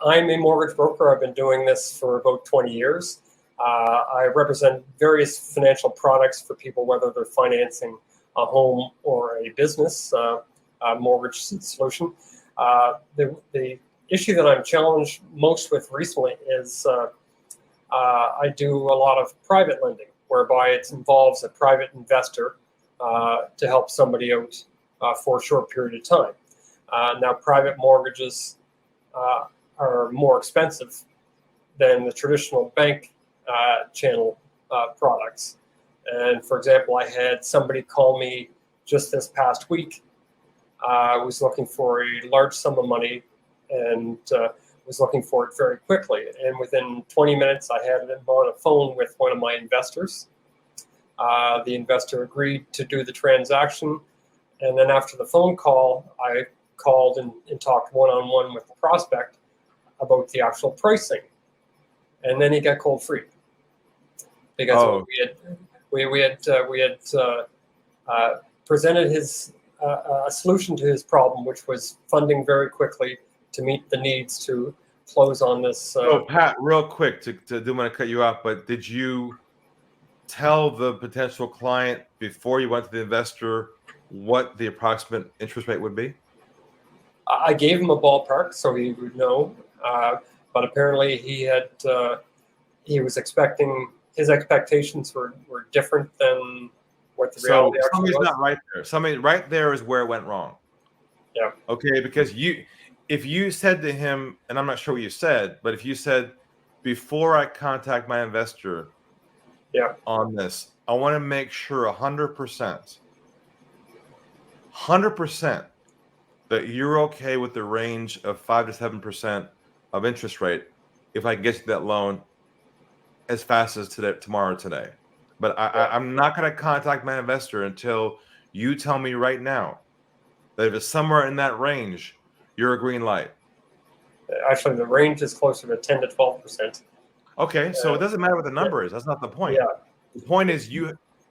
I'm a mortgage broker. I've been doing this for about 20 years. I represent various financial products for people, whether they're financing a home or a business mortgage solution. The issue that I'm challenged most with recently is I do a lot of private lending, whereby it involves a private investor to help somebody out for a short period of time. Now, private mortgages are more expensive than the traditional bank channel products. And for example, I had somebody call me just this past week. Was looking for a large sum of money and was looking for it very quickly. And within 20 minutes, I had him on a phone with one of my investors. The investor agreed to do the transaction. And then after the phone call, I called and talked one-on-one with the prospect about the actual pricing. And then he got cold feet because we had presented a solution to his problem, which was funding very quickly to meet the needs to close on this. So Pat, real quick, do want to cut you off, but did you tell the potential client before you went to the investor what the approximate interest rate would be? I gave him a ballpark so he would know, but apparently he was expecting, his expectations were different than what the reality actually was. Not right there. Somebody right there is where it went wrong. Yeah. Okay, because if you said to him, and I'm not sure what you said, but if you said, before I contact my investor on this, I want to make sure 100% that you're okay with the range of 5 to 7% of interest rate if I can get you that loan as fast as tomorrow today. But I'm not going to contact my investor until you tell me right now that if it's somewhere in that range, you're a green light. Actually, the range is closer to 10 to 12%. Okay, so it doesn't matter what the number is. That's not the point. Yeah. The point is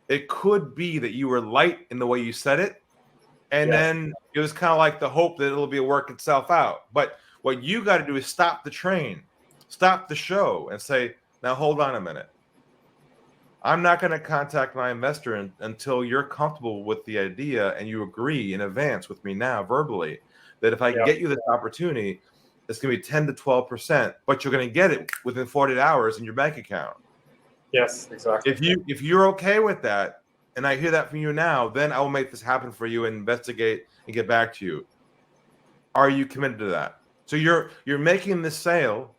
it could be that you were light in the way you said it, and then it was kind of like the hope that it'll work itself out. But what you got to do is stop the train, stop the show, and say, now hold on a minute. I'm not going to contact my investor until you're comfortable with the idea and you agree in advance with me now verbally that if I get you this opportunity, it's going to be 10 to 12%, but you're going to get it within 48 hours in your bank account. Yes, exactly. If you're okay with that, and I hear that from you now, then I will make this happen for you and investigate and get back to you. Are you committed to that? So you're making the sale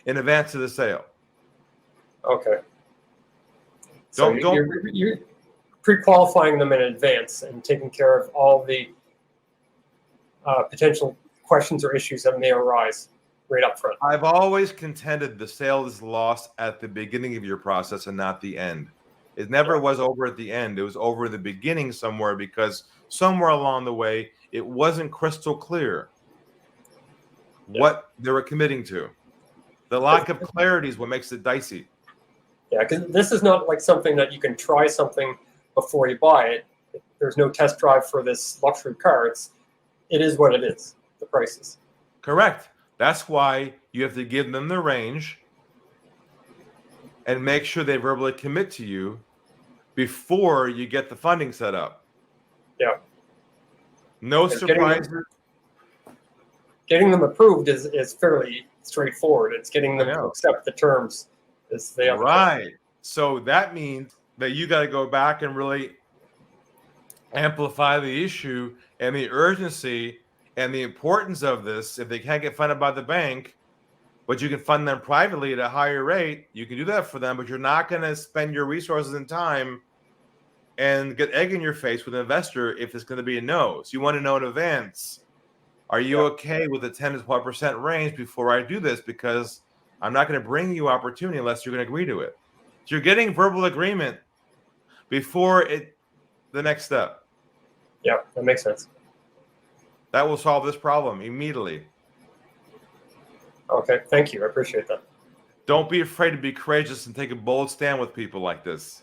in advance of the sale. Okay. So you're pre-qualifying them in advance and taking care of all the potential questions or issues that may arise right up front. I've always contended the sale is lost at the beginning of your process and not the end. It never was over at the end. It was over in the beginning somewhere because somewhere along the way, it wasn't crystal clear what they were committing to. The lack of clarity is what makes it dicey. Yeah, because this is not like something that you can try something before you buy it. There's no test drive for this luxury car. It is what it is, the prices. Correct. That's why you have to give them the range and make sure they verbally commit to you before you get the funding set up. Yeah. No surprises. Getting them approved is fairly straightforward. It's getting them to accept the terms. Right. So that means that you got to go back and really amplify the issue and the urgency and the importance of this. If they can't get funded by the bank, but you can fund them privately at a higher rate, you can do that for them, but you're not going to spend your resources and time and get egg in your face with an investor if it's going to be a no. So you want to know in advance, are you okay with the 10 to 12% range before I do this? Because I'm not going to bring you opportunity unless you're going to agree to it. So you're getting verbal agreement before the next step. Yeah, that makes sense. That will solve this problem immediately. Okay, thank you. I appreciate that. Don't be afraid to be courageous and take a bold stand with people like this.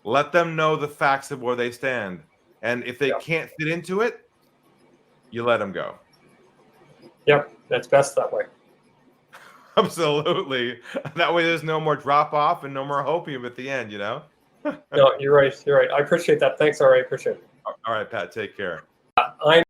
Let them know the facts of where they stand. And if they can't fit into it, you let them go. Yep, that's best that way. Absolutely. That way there's no more drop off and no more hopium at the end, you know? No, you're right. You're right. I appreciate that. Thanks, Ari. I appreciate it. All right, Pat, take care. I'm